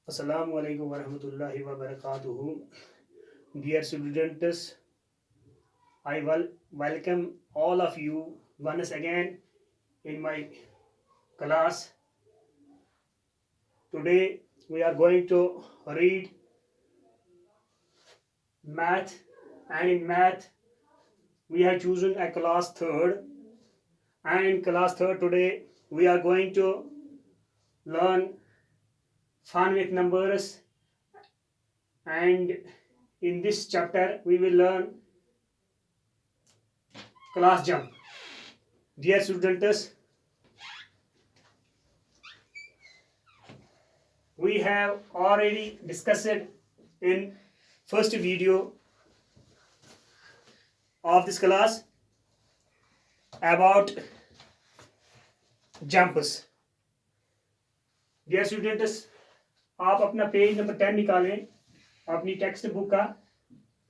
Assalamu alaikum warahmatullahi wabarakatuh. Dear students, I will welcome all of you once again in my class. Today we are going to read math, and in math we have chosen a class third. And in class third today we are going to learn fun with numbers, and in this chapter we will learn class jump. Dear students, we have already discussed in first video of this class about jumps. Dear students, आप अपना page number 10 निकालें, अपनी text book का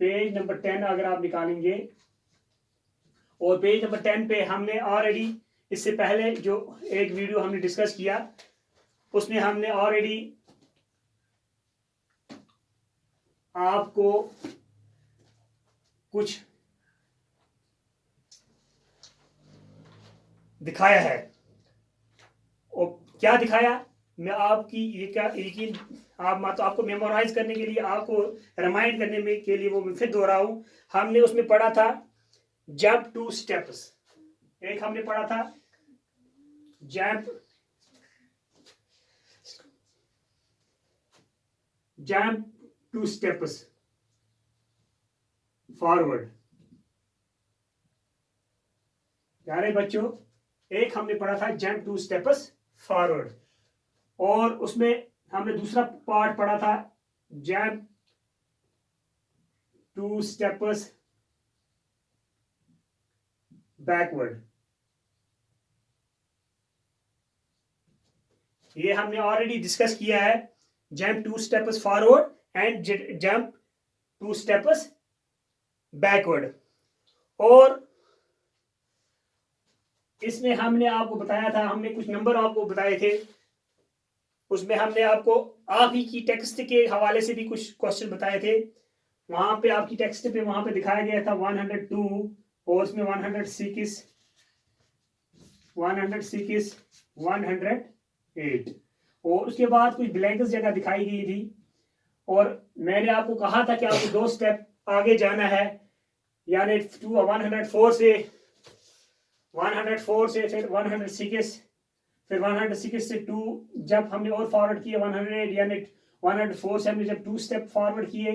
page number 10 अगर आप निकालेंगे, और page number 10 पे हमने ऑलरेडी इससे पहले जो एक वीडियो हमने डिस्कस किया उसमें हमने ऑलरेडी आपको कुछ दिखाया है। और क्या दिखाया, मैं आपकी ये क्या यकीन आप तो आपको मेमोराइज करने के लिए, आपको रिमाइंड करने में के लिए वो मैं फिर दोहराऊं। हमने उसमें पढ़ा था जंप 2 स्टेप्स। एक हमने पढ़ा था जंप 2 स्टेप्स फॉरवर्ड। प्यारे बच्चों, एक हमने पढ़ा था जंप 2 स्टेप्स फॉरवर्ड, और उसमें हमने दूसरा पार्ट पढ़ा था जंप 2 स्टेप्स बैकवर्ड। ये हमने ऑलरेडी डिस्कस किया है, jump 2 steps forward and jump 2 steps backward. और इसमें हमने आपको बताया था, हमने कुछ नंबर आपको बताए थे, उसमें हमने आपको आप ही की टेक्स्ट के हवाले से भी कुछ क्वेश्चन बताए थे। वहां पे आपकी टेक्स्ट पे वहां पे दिखाया गया था 102, और उसमें 106, 108, और उसके बाद कुछ ब्लैंक्स जगह दिखाई गई थी। और मैंने आपको कहा था कि आपको 2 स्टेप आगे जाना है, यानी 104 से फिर 106, फिर 106 से 2 जब हमने और फॉरवर्ड किए 108, यानी 104 से हमने जब 2 स्टेप फॉरवर्ड किए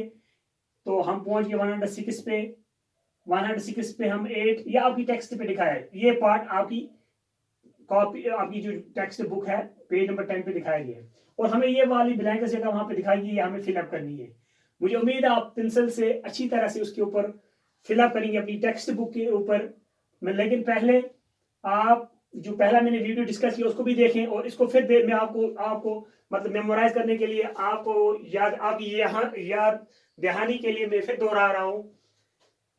तो हम पहुंच गए 106 पे। 106 पे हम 8, ये आपकी टेक्स्ट पे दिखाया है, ये पार्ट आपकी कॉपी, आपकी जो टेक्स्ट बुक है पेज नंबर 10 पे दिखाया गया है। और हमें ये वाली ब्लैंक जगह वहां पे दिखाई गई है, हमें फिलअप करनी है। मुझे उम्मीद है आप पेंसिल से अच्छी तरह से उसके ऊपर फिलअप करेंगे अपनी टेक्स्ट बुक के ऊपर। लेकिन पहले आप जो पहला मैंने वीडियो डिस्कस किया उसको भी देखें, और इसको फिर मैं आपको मतलब मेमोराइज करने के लिए, आपको याद दहानी के लिए मैं फिर दोहरा रहा हूँ।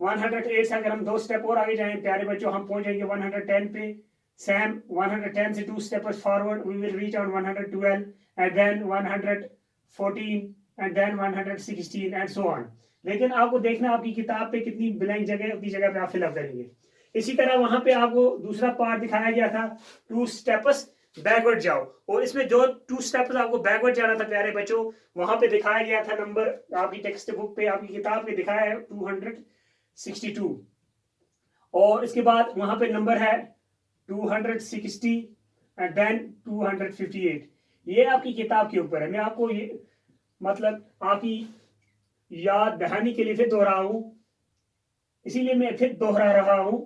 108 से अगर हम 2 स्टेप और आगे जाएं प्यारे बच्चों, हम पहुंच जाएंगे 110 पे। सेम 110 से 2 steps forward we will reach on 112 and then 114 and then 116 and so on. लेकिन आपको देखना आपकी किताब पे कितनी ब्लैंक जगह, उतनी जगह पे आप फिलअप करेंगे। इसी तरह वहां पे आपको दूसरा पार्ट दिखाया गया था 2 स्टेप्स बैकवर्ड जाओ, और इसमें जो 2 स्टेप्स आपको बैकवर्ड जाना था प्यारे बच्चों, वहां पे दिखाया गया था नंबर आपकी टेक्स्ट बुक पे, आपकी किताब पे दिखाया है 262, और इसके बाद वहां पे नंबर है 260 एंड देन 258। ये आपकी किताब के ऊपर है। मैं आपको ये मतलब आपकी याद दहानी के लिए फिर दोहरा हूं, इसीलिए मैं फिर दोहरा रहा हूं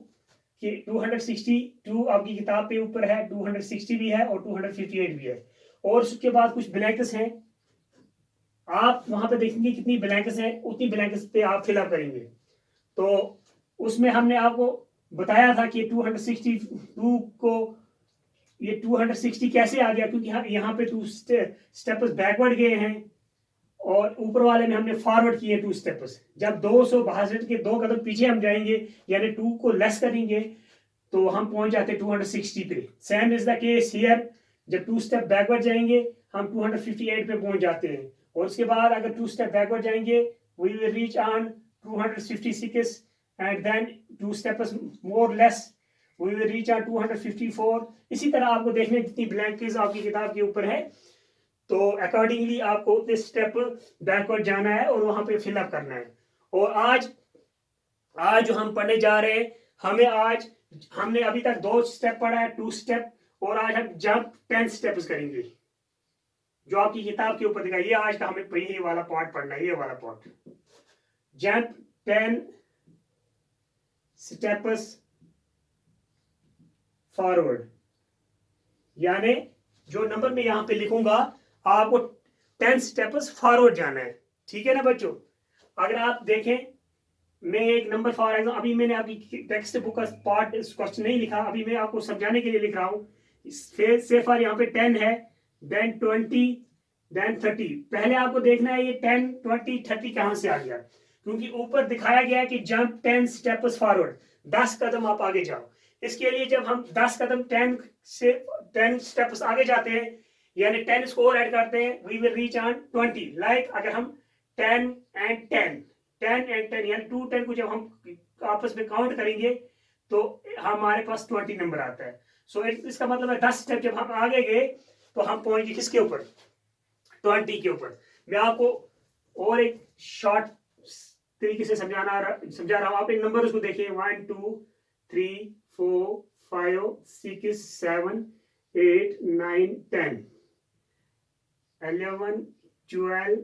कि 262 आपकी किताब पे ऊपर है, 260 भी है और 258 भी है। और उसके बाद कुछ ब्लैंक्स हैं, आप वहां पे देखेंगे कितनी ब्लैंक्स हैं, उतनी ब्लैंक्स पे आप फिलअप करेंगे। तो उसमें हमने आपको बताया था कि 262 को ये 260 कैसे आ गया, क्योंकि यहाँ पे 2 स्टेप्स बैकवर्ड गए हैं और ऊपर वाले में हमने फॉरवर्ड किए 2 स्टेप्स। जब 262 के 2 कदम पीछे हम जाएंगे यानी 2 को लेस करेंगे तो हम पहुंच जाते 260 पे। Same is the case here जब 2 स्टेप बैकवर्ड जाएंगे हम 258 पे पहुंच जाते हैं, और उसके बाद अगर 2 स्टेप बैकवर्ड जाएंगे we will reach on 256 and then 2 steps more less we will reach on 254। इसी तरह आपको देखने जितनी ब्लैंकेज आपकी किताब के ऊपर है, तो अकॉर्डिंगली आपको दिस स्टेप बैकवर्ड जाना है और वहां पे फिलअप करना है। और आज जो हम पढ़ने जा रहे हैं, हमने अभी तक 2 स्टेप पढ़ा है, 2 स्टेप, और आज हम जंप 10 स्टेप्स करेंगे जो आपकी किताब के ऊपर दिखा। ये आज का हमें यही वाला पार्ट पढ़ना है, ये वाला पार्ट, जंप 10 स्टेप्स फॉरवर्ड, यानी जो नंबर मैं यहां पे लिखूंगा आपको 10 स्टेप्स फॉरवर्ड जाना है, ठीक है ना बच्चों। अगर आप देखें, मैं एक नंबर फॉर एग्जाम्पल, अभी मैंने आपकी टेक्स्ट बुक का पार्ट क्वेश्चन नहीं लिखा, अभी मैं आपको समझाने के लिए लिख रहा हूँ। से फॉर यहाँ पे 10 है, देन 20, देन 30। पहले आपको देखना है ये 10, 20, 30 कहां से आ गया, क्योंकि ऊपर दिखाया गया है कि जंप 10 स्टेप्स फॉरवर्ड, 10 कदम आप आगे जाओ। इसके लिए जब हम 10 कदम 10 स्टेप्स आगे जाते हैं, यानी 10 स्कोर ऐड करते हैं, we will reach on 20। Like अगर हम 10 एंड 10 यानी 2 10 को जब हम आपस में काउंट करेंगे तो हमारे पास 20 नंबर आता है। सो इसका मतलब है 10 स्टेप जब हम आगे गए तो हम पहुंचे किसके ऊपर, 20 के ऊपर। मैं आपको और एक शॉर्ट तरीके से समझा रहा हूं। आप एक नंबर उसको देखिए, 1 2 3 4 5 6 7 8 9 10 11 12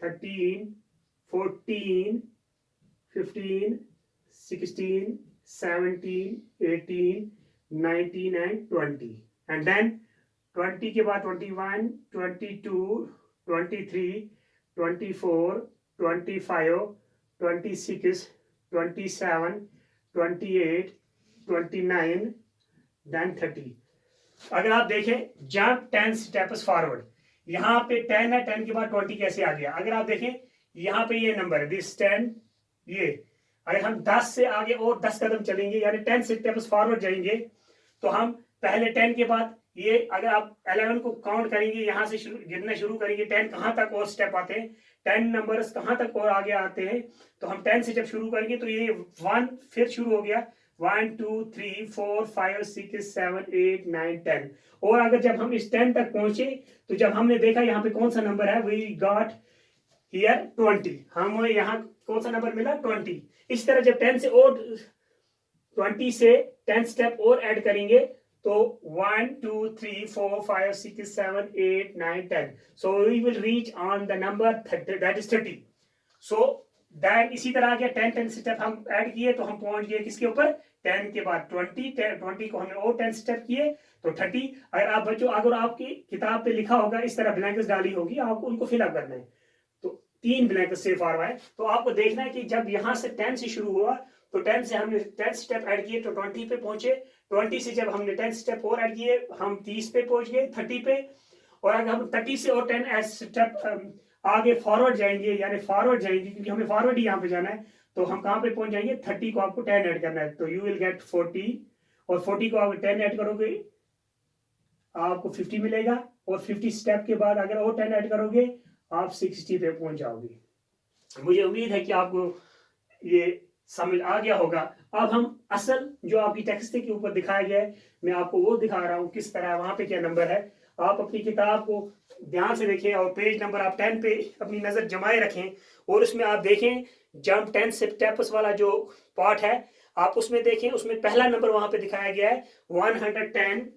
13 14 15 16 17 18 19 and 20, and then 20 के बाद 21 22 23 24 25 26 27 28 29 then 30। अगर आप देखें जंप 10 स्टेप्स फॉरवर्ड, यहाँ पे 10 है, 10 के बाद 20 कैसे आ गया। अगर आप देखें यहाँ पे ये नंबर है दिस 10, ये अगर हम 10 से आगे और 10 कदम चलेंगे यानी 10 स्टेप्स फॉरवर्ड जाएंगे, तो हम पहले 10 के बाद ये अगर आप 11 को काउंट करेंगे, यहाँ से गिनना शुरू करेंगे 10 कहाँ तक और स्टेप आते हैं, 10 नंबर्स कहाँ तक और आगे आते हैं, तो हम 10 से जब शुरू करेंगे तो ये 1 फिर शुरू हो गया, 1 2 3 4 5 6 7 8 9 10। और अगर जब हम इस 10 तक पहुंचे तो जब हमने देखा यहाँ पे कौन सा नंबर है, वी गॉट हियर 20, हम यहाँ कौन सा नंबर मिला 20। इस तरह जब 10 से और 20 से 10 स्टेप और ऐड करेंगे तो 1 2 3 4 5 6 7 8 9 10, so we will reach on the number 30, that is 30। so then इसी तरह के 10 स्टेप हम ऐड किए तो हम पहुंच गए किसके ऊपर, 10 के बाद 20 को हमने और 10 स्टेप किए तो 30। अगर आप बच्चों, अगर आपकी किताब पे लिखा होगा इस तरह ब्लैंक्स डाली होगी, आपको उनको फिलअप करना है, तो 3 ब्लैंक्स से फॉर है। तो आपको देखना है कि जब यहाँ से 10 से शुरू हुआ तो 10 से हमने 10 स्टेप ऐड किए तो 20 पे पहुंचे, 20 से जब हमने 10 स्टेप और ऐड किए हम 30 पे पहुंच गए, 30 पे। और अगर हम 30 से और 10 स्टेप आगे फॉरवर्ड जाएंगे, यानी फॉरवर्ड जाएंगे क्योंकि हमें फॉरवर्ड ही यहाँ पे जाना है, तो हम कहाँ पे पहुंच जाएंगे, 30 को आपको 10 ऐड करना है, तो यू विल गेट 40, और 40 को आप 10 ऐड करोगे आपको 50 मिलेगा, और 50 स्टेप के बाद अगर और 10 ऐड करोगे आप 60 पे पहुंच जाओगे। मुझे उम्मीद है कि आपको ये समझ आ गया होगा। अब हम असल जो आपकी टेक्स्ट के ऊपर दिखाया गया है मैं आपको वो दिखा रहा हूँ किस तरह, वहां पे क्या नंबर है। आप अपनी किताब को ध्यान से देखें और पेज नंबर आप 10 पे अपनी नजर जमाए रखें, और उसमें आप देखें जंप 10 स्टेप्स वाला जो पार्ट है आप उसमें देखें, उसमें पहला नंबर वहां पे दिखाया गया है 110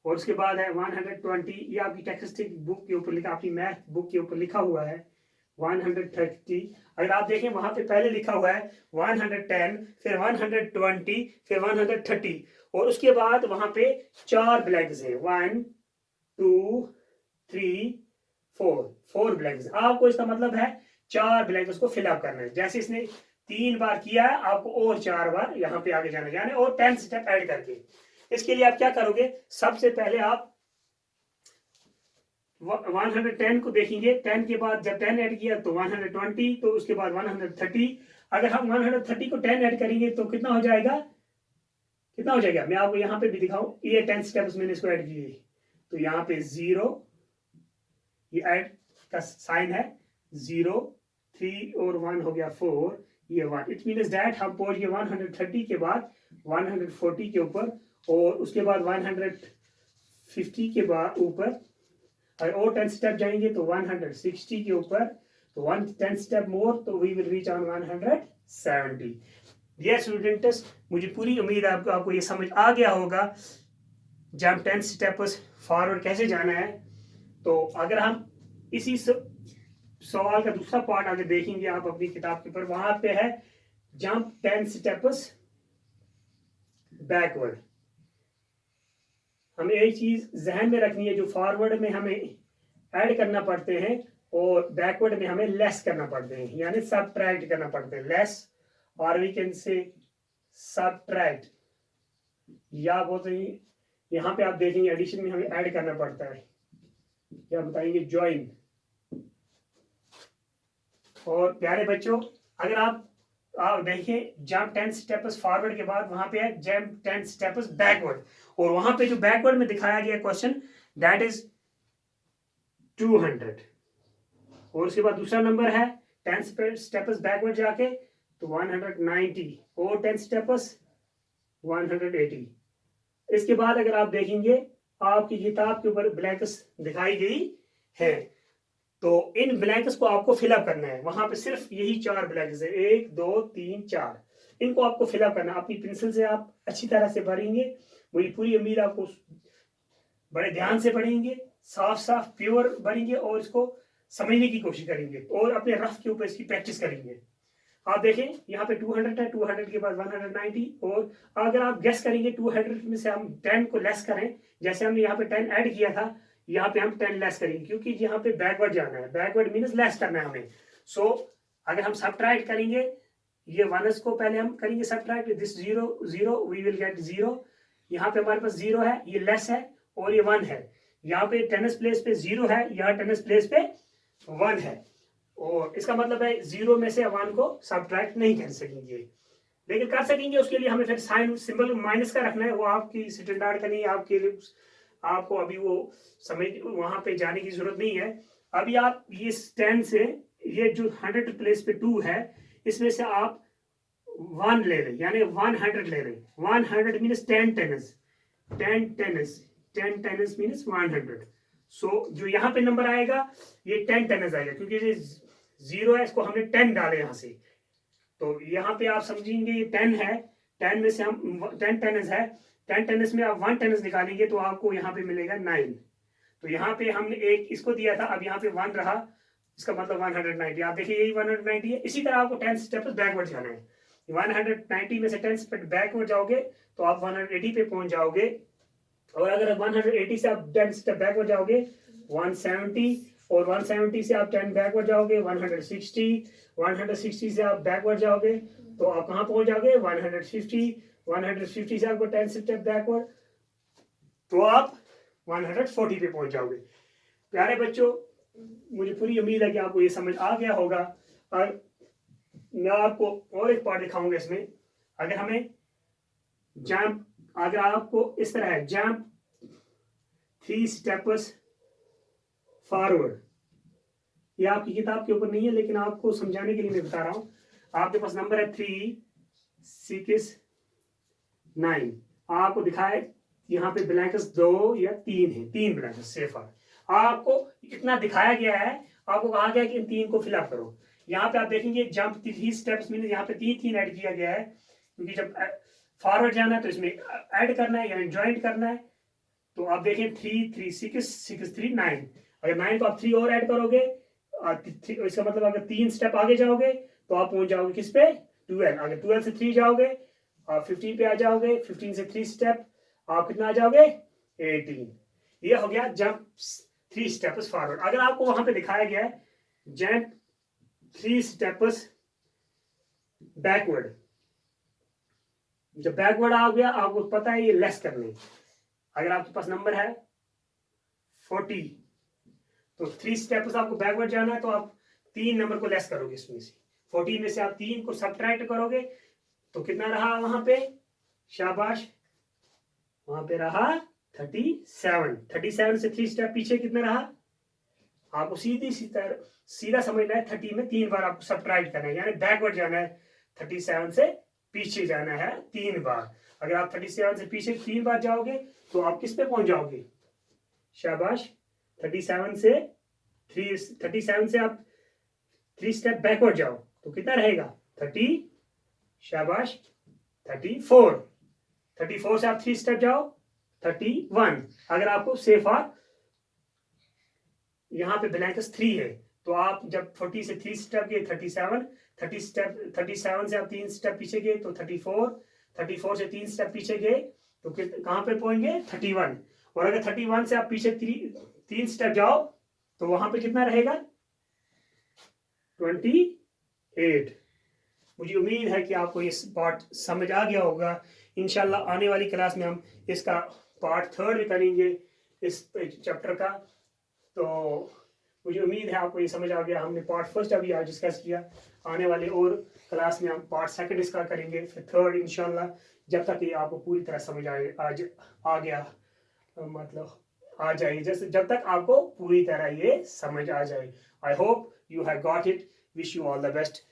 और उसके बाद है 120, ये आपकी टेक्स्ट बुक के ऊपर लिखा, आपकी मैथ बुक के ऊपर लिखा हुआ है 130। अगर आप देखें वहां पे पहले लिखा हुआ है 110, फिर 120, फिर 130, और उसके बाद वहां पे 4 ब्लैंक्स है, 1 2 3 4 ब्लैंक्स। आपको इसका मतलब है 4 ब्लैंक्स को फिलअप करना है। जैसे इसने 3 बार किया है आपको और 4 बार यहाँ पे आगे जाना है, और 10 स्टेप ऐड करके। इसके लिए आप क्या करोगे, सबसे पहले आप 110 को देखेंगे, 10 के बाद जब 10 ऐड किया तो 120, तो उसके बाद 130। अगर हम 130 को 10 ऐड करेंगे तो कितना हो जाएगा कितना हो जाएगा, मैं आपको यहाँ पे भी दिखाऊं, ये 10 स्टेप्स मैंने इसको ऐड किए, तो यहाँ पे 0, ये ऐड का साइन है 0, 3 और 1 हो गया 4, ये 1, इट मीन्स दैट हम पहुंच गए 130 के बाद 140 के ऊपर, और उसके बाद 150 के बाद ऊपर, और 10 स्टेप जाएंगे तो 160 के ऊपर, तो 10 स्टेप मोर, तो we will reach on 170। Dear students, मुझे पूरी उम्मीद है आपको ये समझ आ गया होगा जब हम 10 स्टेप्स फॉरवर्ड कैसे जाना है। तो अगर हम इसी सवाल का दूसरा पार्ट अगर देखेंगे आप अपनी किताब के ऊपर, वहां पे है जंप 10 स्टेप्स बैकवर्ड। हमें एक चीज जहन में रखनी है, जो फॉरवर्ड में हमें ऐड करना पड़ते हैं और बैकवर्ड में हमें लेस करना पड़ते हैं, यानी सबट्रैक्ट करना पड़ते हैं, लेस और वी कैन से सबट्रैक्ट, या बोलते हैं यहाँ पे आप देखेंगे एडिशन में हमें ऐड करना पड़ता है, या बताएंगे ज्वाइन। और प्यारे बच्चों, अगर आप देखें जंप 10 स्टेप्स फॉरवर्ड के बाद वहां पे है जंप 10 स्टेप्स बैकवर्ड, और वहां पे जो बैकवर्ड में दिखाया गया क्वेश्चन दैट इज 200, और उसके बाद दूसरा नंबर है 10 स्टेप्स बैकवर्ड जाके तो 190, और 10 स्टेप्स 180। इसके बाद अगर आप देखेंगे आपकी किताब के ऊपर ब्लैंक्स दिखाई गई है, तो इन ब्लैंक्स को आपको फिलअप करना है। वहां पे सिर्फ यही 4 ब्लैंक्स है, 1 2 3 4, इनको आपको फिलअप करना है। अपनी पेंसिल से आप अच्छी तरह से भरेंगे, मुझे पूरी उम्मीद आपको बड़े ध्यान से पढ़ेंगे, साफ साफ प्योर भरेंगे और इसको समझने की कोशिश करेंगे और अपने रफ के ऊपर इसकी प्रैक्टिस करेंगे। आप देखें यहाँ पे 200 है, 200 के बाद 190, और अगर आप गेस करेंगे 200 में से हम 10 को लेस करें, जैसे हमने यहाँ पे 10 ऐड किया था, यहाँ पे हम 10 लेस करेंगे, क्योंकि यहाँ पे बैकवर्ड जाना है, बैकवर्ड मीन्स लेस करना है हमें। सो अगर हम सबट्रैक्ट करेंगे, ये 1 को पहले हम करेंगे subtract, this 0 0 we will get 0, यहाँ पे हमारे पास 0 है, ये लेस है, और ये 1 है, यहाँ पे 10th प्लेस पे 0 है, यहाँ 10th प्लेस पे 1 है, और इसका मतलब है 0 में से 1 को सबट्रैक्ट नहीं कर सकेंगे, लेकिन कर सकेंगे उसके लिए हमें फिर साइन सिंबल माइनस का रखना है, वो आपकी स्टैंडर्ड का नहीं है, आपके लिए आपको अभी वो समझ वहां पे जाने की जरूरत नहीं है। अभी आप ये 10 से ये जो 100 प्लेस पे 2 है, इसमें से आप 1 ले लें, यानी 100 ले लें, 100 means 10 tennis, 10 tennis, 10 tennis means 100। सो जो यहाँ पे नंबर आएगा ये 10 टेनिस आएगा, क्योंकि ये 0 है, इसको हमने 10 डाले यहाँ से, तो यहाँ पे आप समझेंगे ये 10 है, 10 में से हम 10 टेनिस है, 10 टेनिस में आप 1 टेनिस निकालेंगे तो आपको यहाँ पे मिलेगा 9, तो यहाँ पे हमने एक इसको दिया था, अब यहाँ पे 1 रहा, इसका मतलब 190, आप देखिए यही 190 है। इसी तरह आपको 10 स्टेप्स बैकवर्ड जाना है, 190 में से 10 स्टेप बैकवर्ड जाओगे तो आप 180 पे पहुंच जाओगे, और अगर 180 से आप 10 स्टेप बैकवर्ड जाओगे 170, और 170 से आप 10 बैकवर्ड जाओगे 160, 160 से आप बैकवर्ड जाओगे तो आप कहाँ पहुंच जाओगे 150, 150 से आपको 10 स्टेप बैकवर्ड तो आप 140 पे पहुंच जाओगे। प्यारे बच्चों, मुझे पूरी उम्मीद है कि आपको ये समझ आ गया होगा, और मैं आपको और एक पार्ट दिखाऊंगा इसमें। अगर हमें जंप, अगर आपको इस तरह है जंप 3 स्टेप्स फॉरवर्ड, ये आपकी किताब के ऊपर नहीं है, लेकिन आपको समझाने के लिए मैं बता रहा हूं। आपके पास नंबर है 3 6 9, आपको दिखाए यहाँ पे ब्लैंक्स 2 या 3 है, 3 ब्लैंक्स सेफर, आपको इतना दिखाया गया है, आपको कहा गया है कि इन 3 को फिलअप करो। यहाँ पे आप देखेंगे जंप 3 स्टेप्स मीन यहाँ पे 3 ऐड किया गया है, क्योंकि जब फॉरवर्ड जाना है तो इसमें ऐड करना है या ज्वाइंट करना है। तो आप देखें 3 3 6 6 3 9, अगर 9 को आप 3 और ऐड करोगे, इसका मतलब अगर 3 स्टेप आगे जाओगे तो आप पहुंच जाओगे किस पे 12, अगर 12 से 3 जाओगे आप 15 पे आ जाओगे, 15 से 3 स्टेप आप कितना आ जाओगे 18। ये हो गया जंप 3 स्टेप्स फॉरवर्ड। अगर आपको वहां पे दिखाया गया है जंप 3 स्टेप्स बैकवर्ड, जब बैकवर्ड आ गया आपको पता है ये लेस करने, अगर आपके पास नंबर है 40 तो 3 स्टेप्स आपको बैकवर्ड जाना है, तो आप 3 नंबर को लेस करोगे, इसमें से 40 में से आप 3 को सबट्रैक्ट करोगे तो कितना रहा वहां पे, शाबाश वहां पे रहा 37 से 3 स्टेप पीछे कितना रहा, आपको सीधा समझना है। 30 में 3 बार आपको सब्ट्रैक्ट करना है, यानी बैकवर्ड जाना है। 37 से पीछे जाना है 3 बार। अगर आप 37 से पीछे 3 बार जाओगे तो आप किस पे पहुंच जाओगे, शाबाश, 37 से आप 3 स्टेप बैकवर्ड जाओ तो कितना रहेगा 30, शाबाश, 34 से आप 3 स्टेप जाओ 31। अगर आपको सेफ आर यहाँ पे ब्लैंकस 3 है तो आप जब 40 से 3 स्टेप गए 37 से आप 3 स्टेप पीछे गए तो 34 से 3 स्टेप पीछे गए तो कहां पे पहुंचेंगे 31। और अगर 31 से आप पीछे 3 स्टेप जाओ तो वहां पे कितना रहेगा 28। मुझे उम्मीद है कि आपको इस पार्ट समझ आ गया होगा। इंशाल्लाह आने वाली क्लास में हम इसका पार्ट 3 भी करेंगे इस चैप्टर का। तो मुझे उम्मीद है आपको ये समझ आ गया। हमने पार्ट 1 अभी आज डिस्कस किया, आने वाले और क्लास में हम पार्ट 2 डिस्कस करेंगे, फिर 3 इंशाल्लाह, जब तक ये आपको पूरी तरह समझ आ गया, मतलब आ जाए, जैसे जब तक आपको पूरी तरह ये समझ आ जाए। I hope you have got it. Wish you all the best.